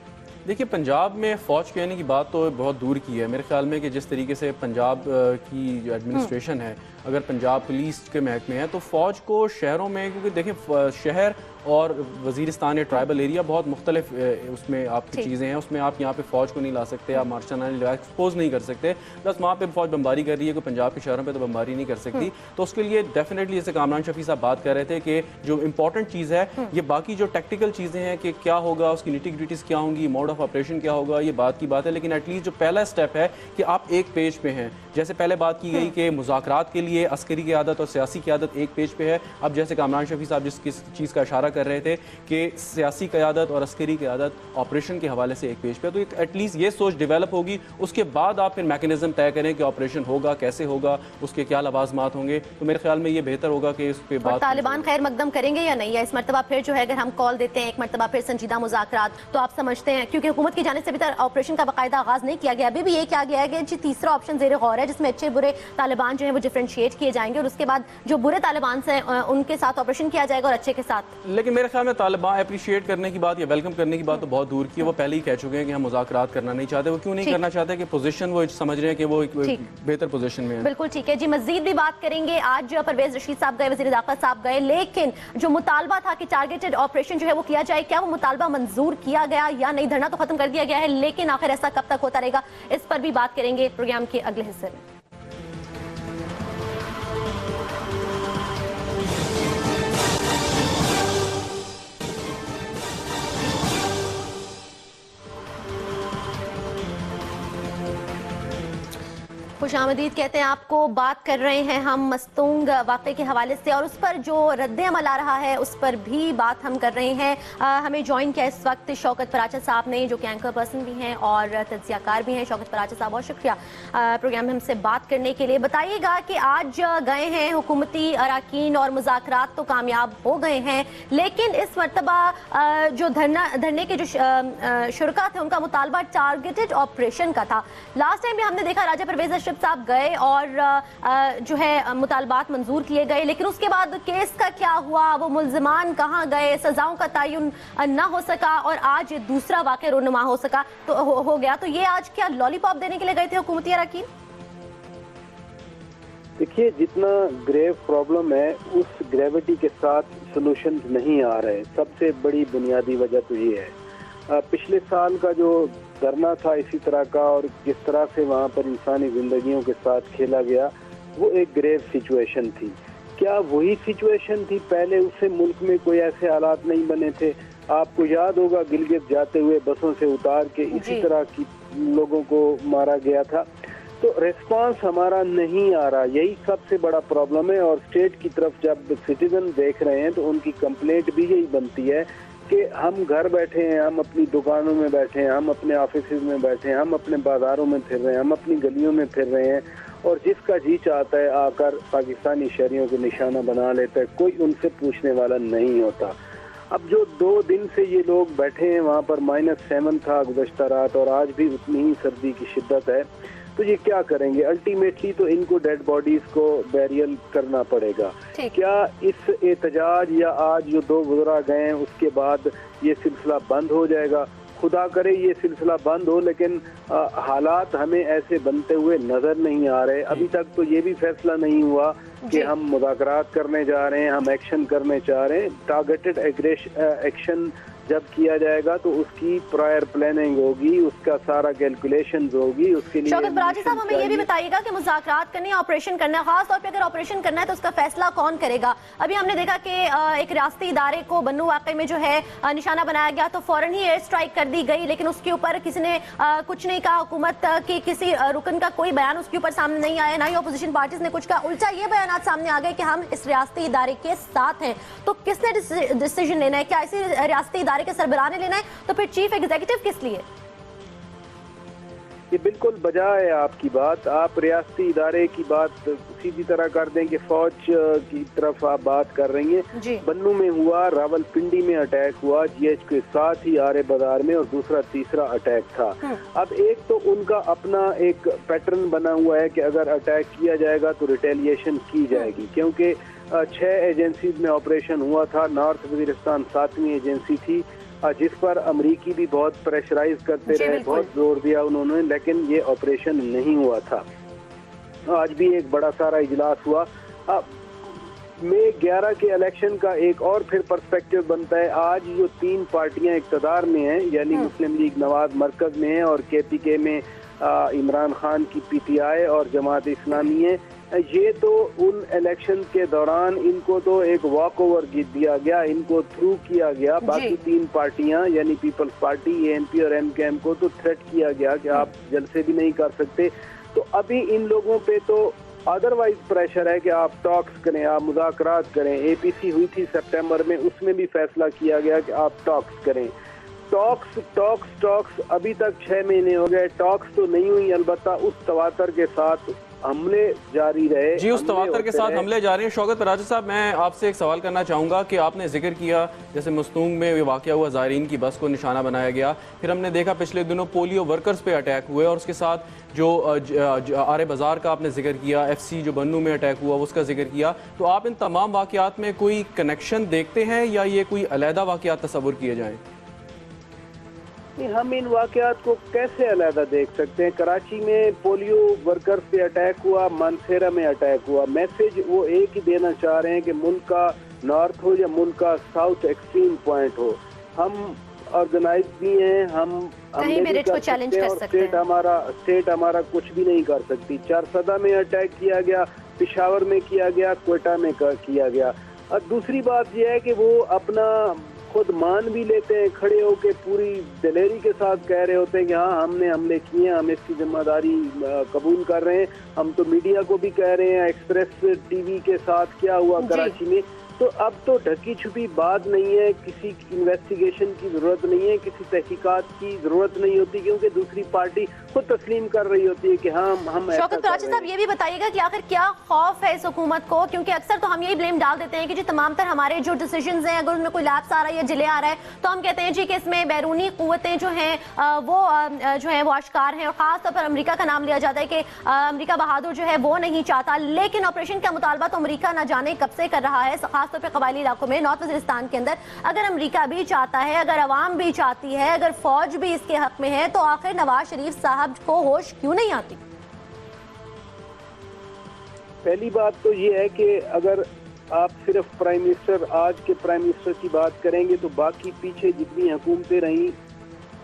देखिए, पंजाब में फ़ौज के आने की बात तो बहुत दूर की है। मेरे ख्याल में कि जिस तरीके से पंजाब की जो एडमिनिस्ट्रेशन है, अगर पंजाब पुलिस के महकमे है तो फ़ौज को शहरों में, क्योंकि देखें शहर और वज़ीरिस्तान या ट्राइबल एरिया बहुत मुख्तलिफ उसमें आपकी चीज़ें हैं। उसमें आप यहाँ पे फ़ौज को नहीं ला सकते, आप मार्शल एक्सपोज नहीं कर सकते। बस वहाँ पे फ़ौज बमबारी कर रही है, कोई पंजाब के शहरों पे तो बमबारी नहीं कर सकती। तो उसके लिए डेफिनेटली, जैसे कामरान शफी साहब बात कर रहे थे कि जो इंपॉर्टेंट चीज़ है, ये बाकी जो टेक्टिकल चीज़ें हैं कि क्या होगा, उसकी निटी-ग्रिटीज़ क्या होंगी, मोड ऑफ ऑपरेशन क्या होगा, ये बात की बात है। लेकिन एटलीस्ट जो पहला स्टेप है कि आप एक पेज पे हैं। जैसे पहले बात की गई कि मुज़ाकरात के लिए अस्करी क़यादत और सियासी क़यादत एक पेज पे है। अब जैसे कामरान शफी साहब जिस चीज़ का इशारा कर रहे थे कि सियासी क़यादत और अस्करी क़यादत ऑपरेशन के हवाले से एक पेज पे है, तो एटलीस्ट ये सोच डेवलप होगी। उसके बाद आप फिर मैकेनिज्म तय करें कि ऑपरेशन होगा, कैसे होगा, उसके क्या लवाजमात होंगे। तो मेरे ख्याल में ये बेहतर होगा कि इस पर बात। तालिबान खैर मकदम करेंगे या नहीं, या इस मरतबा फिर जो है अगर हम कॉल देते हैं एक मरतबा फिर संजीदा मुज़ाकरात, तो आप समझते हैं, क्योंकि हुकूमत की जानिब से अभी तक ऑपरेशन का बाकायदा आगाज नहीं किया गया, अभी भी ये किया गया है कि जी तीसरा ऑप्शन ज़ेर गौर है, जिसमें अच्छे बुरे तालिबान जो है वो डिफरेंशिएट किए जाएंगे और उसके बाद जो बुरे तालिबान से उनके साथ ऑपरेशन किया जाएगा और अच्छे के साथ। लेकिन मेरे ख्याल में तालिबान अप्रिशिएट करने की बात या वेलकम करने की बात तो बहुत दूर की है। वो पहले ही कह चुके हैं कि हम मुज़ाकरात करना नहीं चाहते। वो क्यों नहीं करना चाहते? कि पोजीशन वो समझ रहे हैं कि वो एक बेहतर पोजीशन में है। बिल्कुल ठीक है जी। मजीद भी बात करेंगे। आज परवेज रशीद साहब गए, वज़ीर दाखिला साहब गए, लेकिन जो मुतालबा था कि टारगेटेड ऑपरेशन जो है वो किया जाए, क्या वो मुतालबा मंजूर किया गया या नहीं? धरना तो खत्म कर दिया गया है, लेकिन आखिर ऐसा कब तक होता रहेगा, इस पर भी बात करेंगे प्रोग्राम के अगले हिस्से में। खुशामदीद कहते हैं आपको। बात कर रहे हैं हम मस्तूंग वाक़े के हवाले से और उस पर जो रद्द-ए-अमल आ रहा है उस पर भी बात हम कर रहे हैं। हमें ज्वाइन किया इस वक्त शौकत पराचा साहब ने, जो कि एंकर पर्सन भी हैं और तज्ज़ियाकार भी हैं। शौकत पराचा साहब, बहुत शुक्रिया प्रोग्राम में हमसे बात करने के लिए। बताइएगा कि आज गए हैं हुकूमती अरकान और मुज़ाकरात तो कामयाब हो गए हैं, लेकिन इस मरतबा जो धरने के जो शुरका थे उनका मुतालबा टारगेटेड ऑपरेशन का था। लास्ट टाइम भी हमने देखा राजा परवेज़ अशरफ साहब गए और जो है मुतालबात मंजूर किए गए, लेकिन उसके बाद केस का क्या हुआ, वो मुल्ज़िमान कहाँ गए, सजाओं का तयन ना हो सका और आज दूसरा वाक़या रोनुमा हो सका तो हो गया। तो ये आज क्या लॉलीपॉप देने के लिए गए थे हुकूमती अरकान? देखिए, जितना ग्रेव प्रॉब्लम है उस ग्रेविटी के साथ सॉल्यूशंस नहीं आ रहे। सबसे बड़ी बुनियादी वजह तो ये है, पिछले साल का जो धरना था इसी तरह का और जिस तरह से वहाँ पर इंसानी जिंदगियों के साथ खेला गया, वो एक ग्रेव सिचुएशन थी। क्या वही सिचुएशन थी पहले? उससे मुल्क में कोई ऐसे हालात नहीं बने थे? आपको याद होगा गिलगित जाते हुए बसों से उतार के इसी तरह की लोगों को मारा गया था। तो रिस्पांस हमारा नहीं आ रहा, यही सबसे बड़ा प्रॉब्लम है। और स्टेट की तरफ जब सिटीजन देख रहे हैं तो उनकी कंप्लेंट भी यही बनती है कि हम घर बैठे हैं, हम अपनी दुकानों में बैठे हैं, हम अपने ऑफिस में बैठे हैं, हम अपने बाजारों में फिर रहे हैं, हम अपनी गलियों में फिर रहे हैं और जिसका जी चाहता है आकर पाकिस्तानी शहरियों को निशाना बना लेता है। कोई उनसे पूछने वाला नहीं होता। अब जो 2 दिन से ये लोग बैठे हैं वहाँ पर -7 था गुज़श्ता रात और आज भी उतनी ही सर्दी की शिद्दत है, तो ये क्या करेंगे? अल्टीमेटली तो इनको डेड बॉडीज को बैरियल करना पड़ेगा। क्या इस एहतजाज या आज जो 2 गुजरा गए हैं उसके बाद ये सिलसिला बंद हो जाएगा? खुदा करे ये सिलसिला बंद हो, लेकिन हालात हमें ऐसे बनते हुए नजर नहीं आ रहे। अभी तक तो ये भी फैसला नहीं हुआ कि हम मुज़ाकरात करने जा रहे हैं, हम एक्शन करने चाह रहे हैं। टारगेटेड एक्शन जब किया जाएगा तो उसकी प्रायर प्लानिंग होगी, उसका सारा कैलकुलेशंस होगी। उसके लिए शौकत पराचा साहब, हमें ये भी बताइएगा कि मुज़ाकरात करने, ऑपरेशन करना है, खास तौर पे अगर ऑपरेशन करना है तो उसका फैसला कौन करेगा? अभी हमने देखा कि एक रियासती इदारे को बन्नू वाक़े में जो है निशाना बनाया गया तो फौरन ही एयर स्ट्राइक कर दी गई, लेकिन उसके ऊपर किसी ने कुछ नहीं कहा। हुकूमत की किसी रुकन का कोई बयान उसके ऊपर सामने नहीं आया, ना ही अपोजिशन पार्टीज ने कुछ कहा। उल्टा ये बयान सामने आ गए कि हम इस रियासती इदारे के साथ हैं। तो किसने डिसीजन लेना है? क्या इसी रियासती इदारे के सरबराह ने लेना है? तो फिर चीफ एग्जीक्यूटिव किस लिए? ये बिल्कुल बजाय है आपकी बात। आप रियासती इदारे की बात सीधी तरह कर दें कि फौज की तरफ आप बात कर रही हैं। बन्नू में हुआ, रावलपिंडी में अटैक हुआ, GH के साथ ही आरे बाजार में, और दूसरा तीसरा अटैक था। अब एक तो उनका अपना एक पैटर्न बना हुआ है कि अगर अटैक किया जाएगा तो रिटेलिएशन की जाएगी, क्योंकि 6 एजेंसीज में ऑपरेशन हुआ था। नॉर्थ वजीरिस्तान 7वीं एजेंसी थी जिस पर अमरीकी भी बहुत प्रेशराइज करते रहे, बहुत जोर दिया उन्होंने, लेकिन ये ऑपरेशन नहीं हुआ था। आज भी एक बड़ा सारा इजलास हुआ। मई 11 के इलेक्शन का एक और फिर पर्सपेक्टिव बनता है। आज जो 3 पार्टियां इक़्तिदार में हैं, यानी मुस्लिम लीग नवाज मरकज में है और KPK में इमरान खान की PTI और जमात इस्लामी है, ये तो उन इलेक्शन के दौरान इनको तो एक वॉक ओवर दिया गया, इनको थ्रू किया गया। बाकी 3 पार्टियां यानी पीपल्स पार्टी, ANP और MKM को तो थ्रेट किया गया कि आप जलसे भी नहीं कर सकते। तो अभी इन लोगों पे तो अदरवाइज प्रेशर है कि आप टॉक्स करें, आप मुज़ाकरात करें। APC हुई थी सितंबर में, उसमें भी फैसला किया गया कि आप टॉक्स करें। टॉक्स अभी तक 6 महीने हो गए, टॉक्स तो नहीं हुई। अलबत्ता उस तवातर के साथ हमले जारी रहे। जी, उस तवातर के साथ हमले जारी हैं। शौकत पराचा साहब, मैं आपसे एक सवाल करना चाहूँगा कि आपने जिक्र किया जैसे मस्तूंग में ये वाक़या हुआ, ज़ायरीन की बस को निशाना बनाया गया, फिर हमने देखा पिछले दिनों पोलियो वर्कर्स पे अटैक हुए और उसके साथ जो आरे बाज़ार का आपने जिक्र किया, FC जो बन्नू में अटैक हुआ उसका जिक्र किया। तो आप इन तमाम वाक़यात में कोई कनेक्शन देखते हैं या ये कोई अलहदा वाक़यात तस्वुर किए जाएँ? हम इन वाक़यात को कैसे अलहदा देख सकते हैं? कराची में पोलियो वर्कर्स पे अटैक हुआ, मानसेरा में अटैक हुआ। मैसेज वो एक ही देना चाह रहे हैं कि मुल्क का नॉर्थ हो या मुल्क का साउथ एक्सट्रीम पॉइंट हो, हम ऑर्गेनाइज भी हैं, हम स्टेट हमारा कुछ भी नहीं कर सकती। चारसदा में अटैक किया गया, पेशावर में किया गया, क्वेटा में किया गया। और दूसरी बात यह है कि वो अपना खुद मान भी लेते हैं, खड़े होकर पूरी दलेरी के साथ कह रहे होते हैं कि हाँ हमने हमले किए, हम इसकी जिम्मेदारी कबूल कर रहे हैं। हम तो मीडिया को भी कह रहे हैं, एक्सप्रेस टीवी के साथ क्या हुआ कराची में। तो अब तो ढकी छुपी बात नहीं है, किसी इन्वेस्टिगेशन की जरूरत नहीं है, किसी तहकीकात की जरूरत नहीं होती, क्योंकि दूसरी पार्टी खुद तस्लीम कर रही होती है कि हाँ हम शौकत कराची साहब ये भी बताइएगा कि आखिर क्या खौफ है इस हुकूमत को, क्योंकि अक्सर तो हम यही ब्लेम डाल देते हैं कि जी तमाम तर हमारे जो डिसीजंस हैं अगर उनमें कोई लैप्स आ रहा है या जिले आ रहा है तो हम कहते हैं जी कि इसमें बैरूनी कुव्वतें जो हैं वो आश्कार हैं, और खास तौर पर अमेरिका का नाम लिया जाता है कि अमेरिका बहादुर जो है वो नहीं चाहता, लेकिन ऑपरेशन का मुतालबा तो अमेरिका न जाने कब से कर रहा है, खासतौर पर कबायली इलाकों में नॉर्थ वजीरिस्तान के अंदर। अगर अमेरिका भी चाहता है, अगर अवाम भी चाहती है, अगर फौज भी इसके हक में है, तो आखिर नवाज शरीफ साहब को होश क्यों नहीं आती? पहली बात तो ये है कि अगर आप सिर्फ प्राइम मिनिस्टर, आज के प्राइम मिनिस्टर की बात करेंगे तो बाकी पीछे जितनी हुकूमतें रहीं,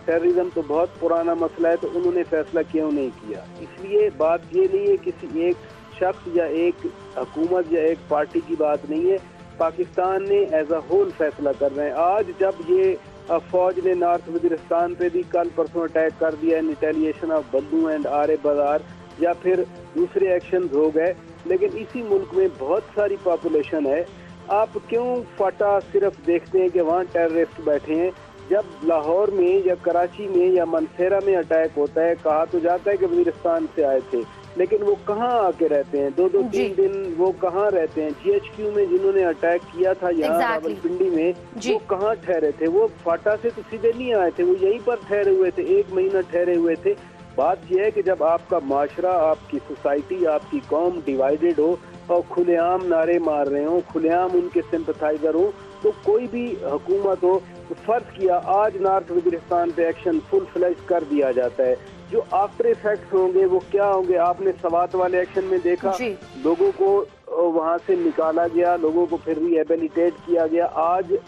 टेररिज्म तो बहुत पुराना मसला है, तो उन्होंने फैसला क्यों नहीं किया। इसलिए बात ये नहीं है किसी एक शख्स या एक हुकूमत या एक पार्टी की बात नहीं है, पाकिस्तान ने एज अ होल फैसला कर रहे हैं। आज जब ये फौज ने नॉर्थ वजीरिस्तान पे भी कल परसों अटैक कर दिया, रिटेलिएशन ऑफ बद्दू एंड आरे बाजार, या फिर दूसरे एक्शन हो गए, लेकिन इसी मुल्क में बहुत सारी पॉपुलेशन है। आप क्यों फटा सिर्फ देखते हैं कि वहाँ टेररिस्ट बैठे हैं? जब लाहौर में या कराची में या मनसेरा में अटैक होता है, कहा तो जाता है कि वजीरिस्तान से आए थे, लेकिन वो कहाँ आके रहते हैं? दो तीन दिन वो कहाँ रहते हैं? GHQ में जिन्होंने अटैक किया था यहाँ रावलपिंडी में, वो कहाँ ठहरे थे? वो फाटा से तो सीधे नहीं आए थे, वो यहीं पर ठहरे हुए थे, 1 महीना ठहरे हुए थे। बात यह है कि जब आपका माशरा, आपकी सोसाइटी, आपकी कौम डिवाइडेड हो और खुलेआम नारे मार रहे हो, खुलेआम उनके सिंपथाइजर हो, तो कोई भी हुकूमत हो, तो फर्ज किया आज नॉर्थ वजीरिस्तान पे एक्शन फुल फ्लैश कर दिया जाता है, जो आफ्टर इफेक्ट्स होंगे वो क्या होंगे? आपने सवात वाले एक्शन में देखा, लोगों को वहां से निकाला गया, लोगों को फिर रिहेबिलिटेट किया गया। आज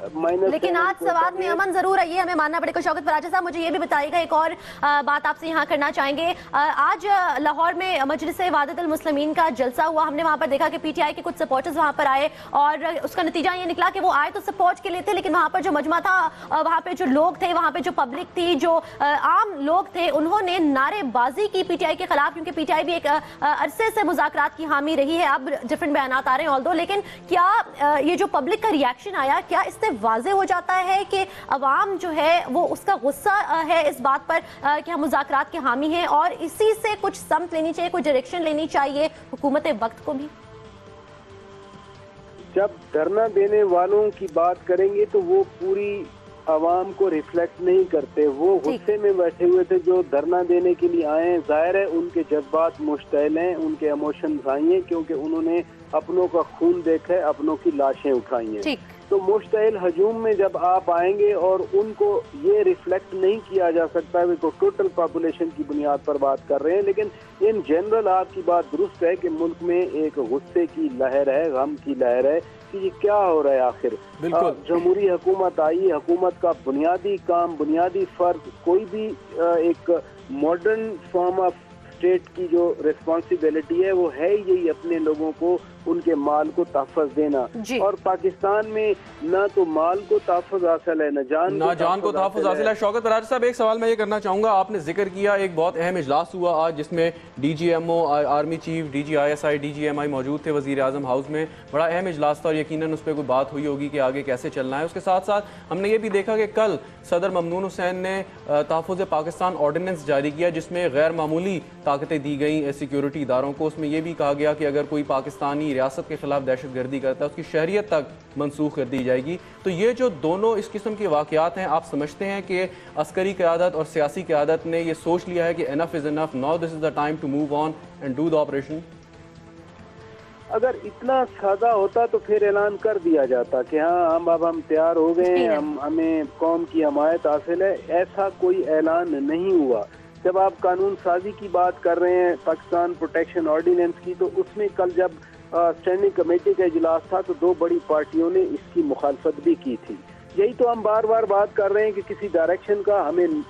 लेकिन आज सवात में अमन जरूर है, ये हमें मानना पड़ेगा। शौकत फराजा साहब मुझे ये भी बताइएगा, एक और बात आपसे यहाँ करना चाहेंगे। आज लाहौर में मजलिस वादतुल मुस्लिमीन का जलसा हुआ, हमने वहाँ पर देखा कि PTI के कुछ सपोर्टर्स वहाँ पर आए और उसका नतीजा ये निकला कि वो आए तो सपोर्ट के लिए थे, लेकिन वहाँ पर जो मजमा था, वहाँ पे जो लोग थे, वहाँ पे जो पब्लिक थी, जो आम लोग थे, उन्होंने नारेबाजी की PTI के खिलाफ, क्योंकि PTI भी एक अरसे से मुज़ाकरात की हामी रही है। अब डिफरेंट बयान आ रहे हैं ऑल्दो, लेकिन क्या ये जो पब्लिक का रिएक्शन आया, क्या इससे वाज़े हो जाता है कि अवाम जो है वो उसका गुस्सा है इस बात पर कि हम मुज़ाकरात के हामी हैं, और इसी से कुछ समत लेनी चाहिए, कोई डायरेक्शन लेनी चाहिए हुकूमत वक्त को भी? जब धरना देने वालों की बात करेंगे तो वो पूरी आवाम को रिफ्लेक्ट नहीं करते, वो गुस्से में बैठे हुए थे जो धरना देने के लिए आए हैं। जाहिर है उनके जज्बात मुश्तइल हैं, उनके इमोशंस आई हैं, क्योंकि उन्होंने अपनों का खून देखा है, अपनों की लाशें उठाई हैं। तो मुश्तइल हजूम में जब आप आएंगे और उनको ये रिफ्लेक्ट नहीं किया जा सकता है, तो टोटल पॉपुलेशन की बुनियाद पर बात कर रहे हैं, लेकिन इन जनरल आपकी बात दुरुस्त है कि मुल्क में एक गुस्से की लहर है, गम की लहर है कि ये क्या हो रहा है आखिर। जमहूरी हुकूमत आई, हुकूमत का बुनियादी काम, बुनियादी फर्ज, कोई भी एक मॉडर्न फॉर्म ऑफ स्टेट की जो रिस्पॉन्सिबिलिटी है वो है यही अपने लोगों को, उनके माल को तहफ़्फ़ुज़ देना। और पाकिस्तान में ना तो माल को तहफ़्फ़ुज़ हासिल है, ना जान को तहफ़्फ़ुज़ हासिल है। शौकत फराजा साहब, एक सवाल मैं ये करना चाहूँगा, आपने जिक्र किया एक बहुत अहम इजलास हुआ आज जिसमें DGMO, army chief, DG ISI, DGMI मौजूद थे वज़ीर आज़म हाउस में। बड़ा अहम इजलास था और यकीनन उस पर कोई बात हुई होगी कि आगे कैसे चलना है। उसके साथ साथ हमने ये भी देखा कि कल सदर ममनून हुसैन ने तहफ़्फ़ुज़ पाकिस्तान ऑर्डिनेंस जारी किया जिसमें गैर मामूली ताकतें दी गई सिक्योरिटी इदारों को। उसमें यह भी कहा गया कि अगर कोई पाकिस्तानी रियासत के खिलाफ दहशतगर्दी करता है उसकी शहरियत तक मनसूख कर दी जाएगी। तो ये जो दोनों इस किस्म के वाक़यात हैं, आप समझते हैं कि अस्करी क़यादत और सियासी क़यादत ने ये सोच लिया है कि enough is enough, now this is the time to move on and do the operation? अगर इतना सादा होता तो फिर ऐलान कर दिया जाता कि हाँ हम तैयार हो गए हैं, हमें कौम की हमायत हासिल है। ऐसा कोई ऐलान नहीं हुआ। जब आप कानून साजी की बात कर रहे हैं, पाकिस्तान प्रोटेक्शन ऑर्डिनेंस की, तो उसमें कल जब स्टैंडिंग कमेटी का इजलास था तो 2 बड़ी पार्टियों ने इसकी मुखालफत भी की थी। यही तो हम बार बार बात कर रहे हैं कि किसी डायरेक्शन का, हमें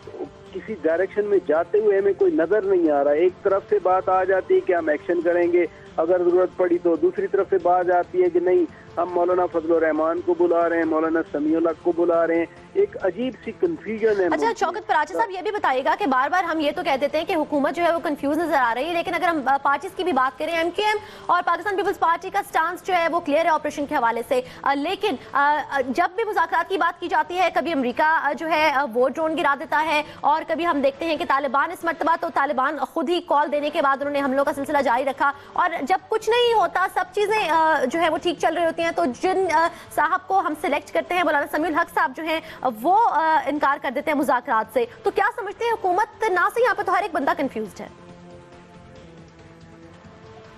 किसी डायरेक्शन में जाते हुए हमें कोई नजर नहीं आ रहा है। एक तरफ से बात आ जाती है कि हम एक्शन करेंगे, अगर जरूरत पड़ी तो दूसरी तरफ से बात आती है कि नहीं हम मौलाना फजल रहमान को बुला रहे हैं, मौलाना समीउल हक को बुला रहे हैं, एक अजीब सी कंफ्यूजन है। अच्छा शौकत पराचा साहब ये भी बताइएगा कि बार बार हम ये तो कह देते हैं कि हुकूमत जो है वो कंफ्यूज नजर आ रही है, लेकिन अगर हम पार्टीज की भी बात करें, MQM और पाकिस्तान पीपल्स पार्टी का स्टांस जो है वो क्लियर है ऑपरेशन के हवाले से, लेकिन जब भी मुज़ाकरात की बात की जाती है कभी अमेरिका जो है वो ड्रोन गिरा देता है, और कभी हम देखते हैं कि तालिबान इस मर्तबा तो तालिबान खुद ही कॉल देने के बाद उन्होंने हमलों का सिलसिला जारी रखा, और जब कुछ नहीं होता सब चीज़ें जो है वो ठीक चल रही होती हैं तो जिन साहब को हम सिलेक्ट करते हैं मौलाना समीउल हक साहब जो हैं वो इनकार कर देते हैं मुज़ाकरात से। तो क्या समझते हैं हुकूमत ना से यहाँ पर तो हर एक बंदा कंफ्यूज्ड है।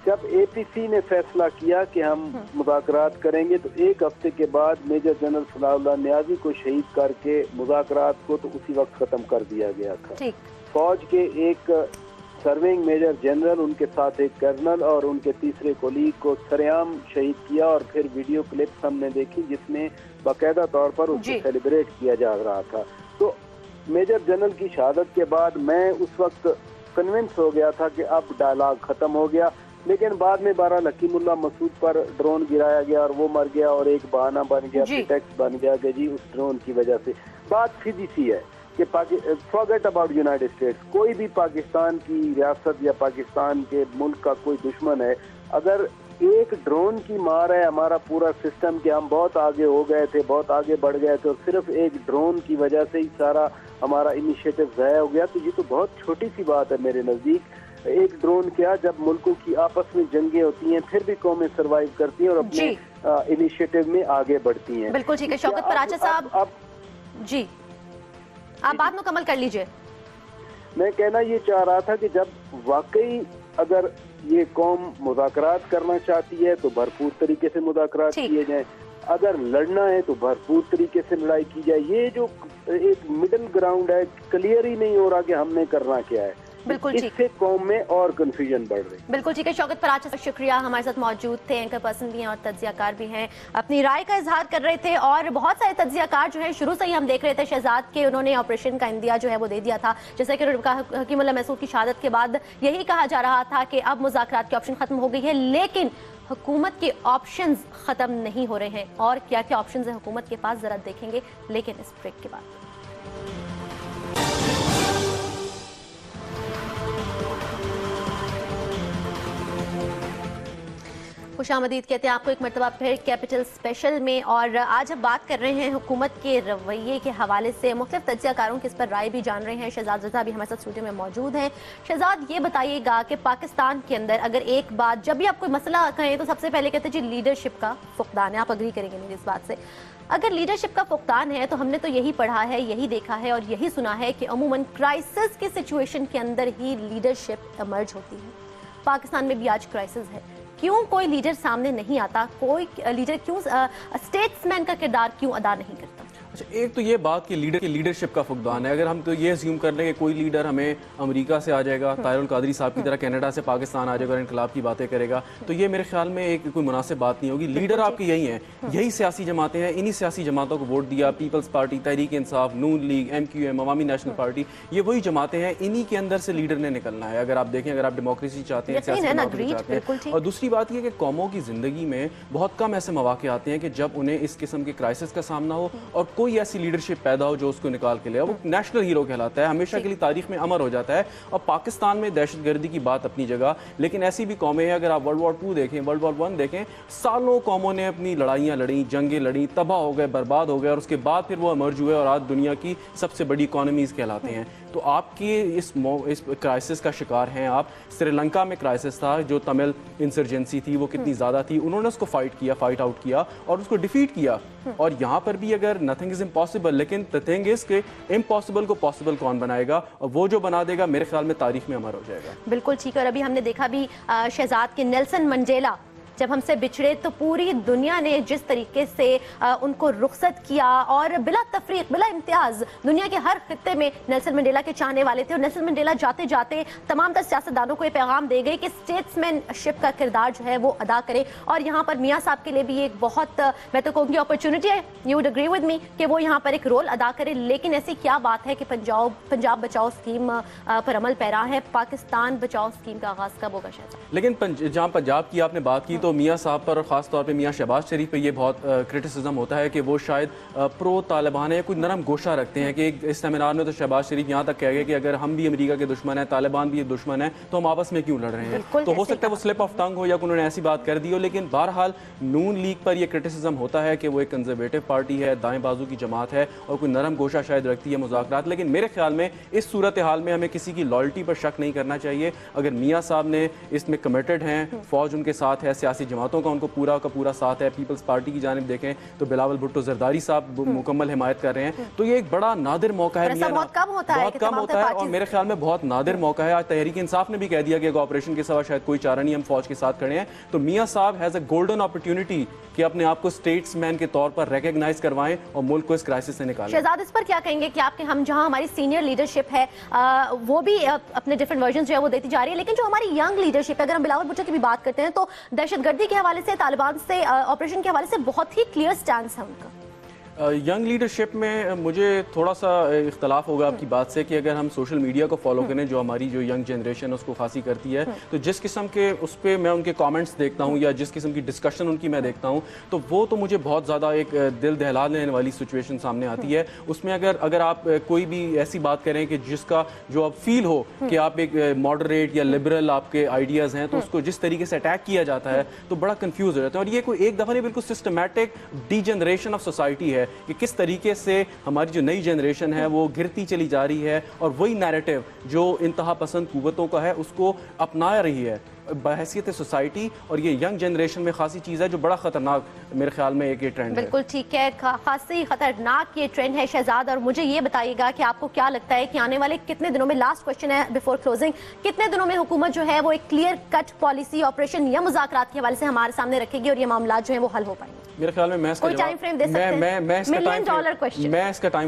जब APC ने फैसला किया कि हम मुज़ाकरात करेंगे तो एक हफ्ते के बाद मेजर जनरल सलाहुल्लाह नियाज़ी को शहीद करके मुज़ाकरात को तो उसी वक्त खत्म कर दिया गया था। फौज के एक सर्विंग मेजर जनरल, उनके साथ एक कर्नल और उनके तीसरे कोलीग को सरेआम शहीद किया, और फिर वीडियो क्लिप्स हमने देखी जिसमें बाकायदा तौर पर उसको सेलिब्रेट किया जा रहा था। तो मेजर जनरल की शहादत के बाद मैं उस वक्त कन्विंस हो गया था कि अब डायलॉग खत्म हो गया, लेकिन बाद में बहरहाल हकीमुल्लाह मसूद पर ड्रोन गिराया गया और वो मर गया, और एक बहाना बन गया, प्रिटेक्स्ट बन गया कि जी उस ड्रोन की वजह से। बात सीधी सी है कि फॉरगेट अबाउट यूनाइटेड स्टेट्स, कोई भी पाकिस्तान की रियासत या पाकिस्तान के मुल्क का कोई दुश्मन है, अगर एक ड्रोन की मार है हमारा पूरा सिस्टम कि हम बहुत आगे हो गए थे, बहुत आगे बढ़ गए थे, और सिर्फ एक ड्रोन की वजह से ही सारा हमारा इनिशिएटिव ज़ाया हो गया, तो ये तो बहुत छोटी सी बात है मेरे नज़दीक। एक ड्रोन क्या, जब मुल्कों की आपस में जंगें होती हैं फिर भी कौमें सर्वाइव करती हैं और अपने इनिशिएटिव में आगे बढ़ती हैं। बिल्कुल ठीक है शौकत पराचा साहब, अब जी आप बात मुकम्मल कर लीजिए। मैं कहना ये चाह रहा था कि जब वाकई अगर ये कौम मुज़ाकरात करना चाहती है तो भरपूर तरीके से मुज़ाकरात किए जाएं, अगर लड़ना है तो भरपूर तरीके से लड़ाई की जाए। ये जो एक मिडिल ग्राउंड है, क्लियर ही नहीं हो रहा कि हमने करना क्या है, बिल्कुल इससे कौम में और कंफ्यूजन बढ़ रही। बिल्कुल ठीक है शौकत पराचा साहब, शुक्रिया, हमारे साथ मौजूद थे, एंकर पर्सन भी हैं और तज्जियाकार भी हैं, अपनी राय का इजहार कर रहे थे। और बहुत सारे तज्जियाकार जो हैं शुरू से ही हम देख रहे थे शहजाद के उन्होंने ऑपरेशन का इंदिया जो है वो दे दिया था, जैसे कि हकीमुल्लाह मसूद की शहादत के बाद यही कहा जा रहा था कि अब मुज़ाकरात की ऑप्शन खत्म हो गई है, लेकिन हुकूमत के ऑप्शंस खत्म नहीं हो रहे हैं। और क्या क्या ऑप्शंस है हुकूमत के पास जरा देखेंगे, लेकिन इस ब्रेक के बाद। खुशामदीद कहते हैं आपको एक मरतबा फिर कैपिटल स्पेशल में, और आज हम बात कर रहे हैं हुकूमत के रवैये के हवाले से। मुख्तलिफ तज्जियाकारों की इस पर राय भी जान रहे हैं। शहजाद रज़ा भी हमारे साथ स्टूडियो में मौजूद हैं। शहजाद ये बताइएगा कि पाकिस्तान के अंदर अगर एक बात, जब भी आप कोई मसला कहें तो सबसे पहले कहते हैं जी लीडरशिप का फुकदान है, आप अग्री करेंगे मेरी इस बात से। अगर लीडरशिप का फुकदान है तो हमने तो यही पढ़ा है, यही देखा है और यही सुना है कि अमूमन क्राइसिस की सिचुएशन के अंदर ही लीडरशिप इमर्ज होती है। पाकिस्तान में भी आज क्राइसिस है, क्यों कोई लीडर सामने नहीं आता, कोई लीडर क्यों स्टेट्समैन का किरदार क्यों अदा नहीं करता? अच्छा, एक तो ये बात कि लीडर की लीडरशिप का फुकदान है। अगर हम तो ये अज्यूम कर लें कि कोई लीडर हमें अमेरिका से आ जाएगा, ताहिरुल कादरी साहब की तरह कनाडा से पाकिस्तान आ जाएगा और इनकलाब की बातें करेगा, तो ये मेरे ख्याल में एक कोई मुनासिब बात नहीं होगी। लीडर आपके यही हैं, यही सियासी जमातें हैं, इन्हीं सियासी जमातों को वोट दिया, पीपल्स पार्टी, तहरीक इंसाफ, नून लीग, MQM, अवामी नेशनल पार्टी, ये वही जमातें हैं, इन्हीं के अंदर से लीडर ने निकलना है। अगर आप देखें, अगर आप डेमोक्रेसी चाहते हैं, सियासी। और दूसरी बात यह कि कौमों की जिंदगी में बहुत कम ऐसे मौके आते हैं कि जब उन्हें इस किस्म के क्राइसिस का सामना हो और कोई ऐसी लीडरशिप पैदा हो जो उसको निकाल के ले, वो नेशनल हीरो कहलाता है, हमेशा के लिए तारीख में अमर हो जाता है। और पाकिस्तान में दहशतगर्दी की बात अपनी जगह, लेकिन ऐसी भी कौमें हैं, अगर आप वर्ल्ड वॉर 2 देखें, वर्ल्ड वॉर 1 देखें, सालों कौमों ने अपनी लड़ाइयाँ लड़ी, जंगें लड़ी, तबाह हो गए, बर्बाद हो गए, और उसके बाद फिर वो इमर्ज हुए और आज दुनिया की सबसे बड़ी इकोनॉमीज कहलाते हैं। तो आपके इस क्राइसिस का शिकार हैं आप। श्रीलंका में क्राइसिस था, जो तमिल इंसर्जेंसी थी वो कितनी ज़्यादा थी, उन्होंने उसको फाइट आउट किया और उसको डिफीट किया। और यहाँ पर भी अगर नथिंग इज़ इम्पॉसिबल, लेकिन द थिंग इज़ कि इम्पॉसिबल को पॉसिबल कौन बनाएगा, और वो जो बना देगा मेरे ख्याल में तारीख में अमर हो जाएगा। बिल्कुल ठीक है। और अभी हमने देखा भी शहजाद के नेल्सन मंडेला जब हमसे बिछड़े तो पूरी दुनिया ने जिस तरीके से उनको रुखसत किया, और बिला तफरीक, बिला इम्तियाज दुनिया के हर खित्ते में नेल्सन मंडेला के चाहने वाले थे। और नेल्सन मंडेला जाते जाते तमाम तर सियासतदानों को ये पैगाम दे गए कि स्टेट्समैनशिप का किरदार जो है वो अदा करे। और यहाँ पर मियाँ साहब के लिए भी एक बहुत, मैं तो कहूँगी, अपॉर्चुनिटी है, you would agree with me, कि वो यहाँ पर एक रोल अदा करे। लेकिन ऐसी क्या बात है कि पंजाब बचाओ स्कीम पर अमल पैरा है, पाकिस्तान बचाओ स्कीम का आगाज़ कब होगा शहजाद? लेकिन जहाँ पंजाब की आपने बात की تو میاں صاحب پر اور خاص طور پہ میاں شہباز شریف پہ یہ بہت کرٹیسزم ہوتا ہے کہ وہ شاید پرو طالبان ہے، کوئی نرم گوشہ رکھتے ہیں کہ اس سیمینار میں تو شہباز شریف یہاں تک کہہ گئے کہ اگر ہم بھی امریکہ کے دشمن ہیں، طالبان بھی دشمن ہیں، تو ہم آپس میں کیوں لڑ رہے ہیں. تو ہو سکتا ہے وہ سلپ آف ٹنگ ہو یا انہوں نے ایسی بات کر دی ہو، لیکن بہرحال نون لیگ پر یہ کرٹیسزم ہوتا ہے کہ وہ ایک کنزرویٹو پارٹی ہے، دائیں بازو کی جماعت ہے اور کوئی نرم گوشہ شاید رکھتی ہے مذاکرات. لیکن میرے خیال میں اس صورتحال میں ہمیں کسی کی لائلٹی پر شک نہیں کرنا چاہیے. اگر میاں صاحب نے اس میں کمیٹڈ ہیں، فوج ان کے ساتھ ہے، سیاسی جماعتوں کا ان کو پورا کا پورا ساتھ ہے، پیپلز پارٹی کی جانب دیکھیں تو بلاول بھٹو زرداری صاحب مکمل حمایت کر رہے ہیں، تو یہ ایک بڑا نادر موقع ہے. بہت کم ہوتا ہے اور میرے خیال میں بہت نادر موقع ہے. آج تحریک انصاف نے بھی کہہ دیا کہ کوآپریشن کے سوا شاید کوئی چارہ نہیں، ہم فوج کے ساتھ کھڑے ہیں. تو میاں صاحب ہیز اے گولڈن اپرچونٹی کہ اپنے آپ کو اسٹیٹس مین کے طور پر ریکگنائز کروائیں اور ملک کو اس کرائسس سے نکالیں. شہزاد اس پر کیا کہیں گے کہ آپ کے ہم جہاں ہماری سینئر لیڈرشپ ہے وہ بھی اپنے ڈفرنٹ ورژنز جو ہے وہ دیتی جا رہی ہے، لیکن جو ہماری ینگ لیڈرشپ ہے، اگر ہم بلاول بھٹو کی بھی بات کرتے ہیں تو دہشت گردی کے حوالے سے، طالبان سے، آپریشن کے حوالے سے بہت ہی کلیئر سٹینس ہے ان کا. ینگ لیڈرشپ میں مجھے تھوڑا سا اختلاف ہوگا آپ کی بات سے کہ اگر ہم سوشل میڈیا کو فالو کریں، جو ہماری جو ینگ جنریشن اس کو خاصی کرتی ہے، تو جس قسم کے اس پہ میں ان کے کامنٹس دیکھتا ہوں یا جس قسم کی ڈسکشن ان کی میں دیکھتا ہوں، تو وہ تو مجھے بہت زیادہ ایک دل دہلا دینے والی سچویشن سامنے آتی ہے. اس میں اگر آپ کوئی بھی ایسی بات کریں کہ جس کا جو اب فیل ہو کہ آپ ایک ماڈریٹ یا لبرل آپ کے آئیڈیاز ہیں، تو اس کو جس طریقے سے اٹیک کیا جاتا ہے تو بڑا کنفیوز ہو جاتا ہے. اور یہ کوئی ایک دفعہ نہیں، بالکل systematic D generation of society ہے کہ کس طریقے سے ہماری جو نئی جنریشن ہے وہ گرتی چلی جا رہی ہے اور وہی نیریٹو جو انتہا پسند قوتوں کا ہے اس کو اپنا رہی ہے بحیثیت سوسائٹی. اور یہ ینگ جنریشن میں خاصی چیز ہے جو بڑا خطرناک میرے خیال میں ایک یہ ٹرینڈ ہے. بالکل ٹھیک ہے، خاصی خطرناک یہ ٹرینڈ ہے شہزاد. اور مجھے یہ بتائیے گا کہ آپ کو کیا لگتا ہے کہ آنے والے کتنے دنوں میں، لاسٹ کوشچن ہے بیفور کلوزنگ، کتنے دنوں میں حکومت جو ہے وہ ایک کلیئر کٹ پالیسی آپریشن یا مذاکرات کے حوالے سے ہمارے سامنے رکھے گی اور یہ معاملات جو ہیں وہ حل ہو پائیں گے؟ میرے خیال میں اس کا ٹائم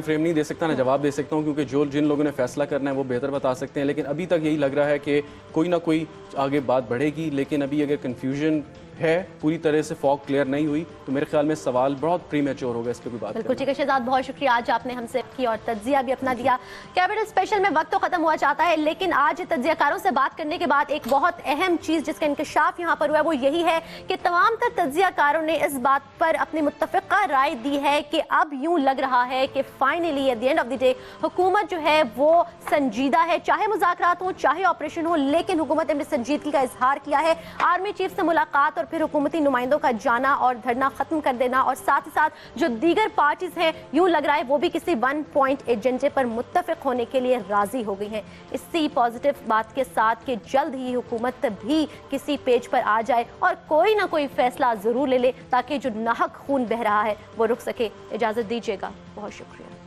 فریم نہیں دے سکتا، نہ جواب دے سکتا ہوں، کیونکہ جن لوگوں نے فیصلہ کرنا ہے وہ بہتر بتا سکتے ہیں. لیکن ابھی تک یہی لگ رہا ہے کہ کوئی نہ کوئی آگے بات بڑھے گی. لیکن ابھی اگر کنفیوژن ہے، پوری طرح سے فاگ کلیئر نہیں ہوئی، تو میرے خیال میں سوال بہت پری میچور ہوگا اس پہ کوئی بات. بالکل ٹھیک ہے شہزاد، بہت شکریہ، آج آپ نے ہم سے کی اور تجزیہ بھی اپنا دیا. کیپٹل اسپیشل میں وقت تو ختم ہوا چاہتا ہے، لیکن آج تجزیہ کاروں سے بات کرنے کے بعد ایک بہت اہم چیز جس کا انکشاف یہاں پر ہوا ہے وہ یہی ہے کہ تمام تر تجزیہ کاروں نے اس بات پر اپنی متفقہ رائے دی ہے کہ اب یوں لگ رہا ہے کہ finally at the end of the day حکومت جو ہے وہ سنجیدہ ہے، چاہے مذاکرات ہوں چاہے آپریشن ہو، لیکن حکومت نے سنجیدگی کا اظہار کیا ہے. آرمی چیف سے ملاقات اور پھر حکومتی نمائندوں کا جانا اور دھرنا ختم کر دینا، اور ساتھ ہی ساتھ جو دیگر پارٹیز ہیں یوں لگ رہا ہے وہ بھی کسی 1 پوائنٹ ایجنڈے پر متفق ہونے کے لیے راضی ہو گئی ہیں. اسی پازیٹیو بات کے ساتھ کہ جلد ہی حکومت بھی کسی پیج پر آ جائے اور کوئی نہ کوئی فیصلہ ضرور لے لے تاکہ جو ناحق خون بہہ رہا ہے وہ رک سکے. اجازت دیجیے گا، بہت شکریہ.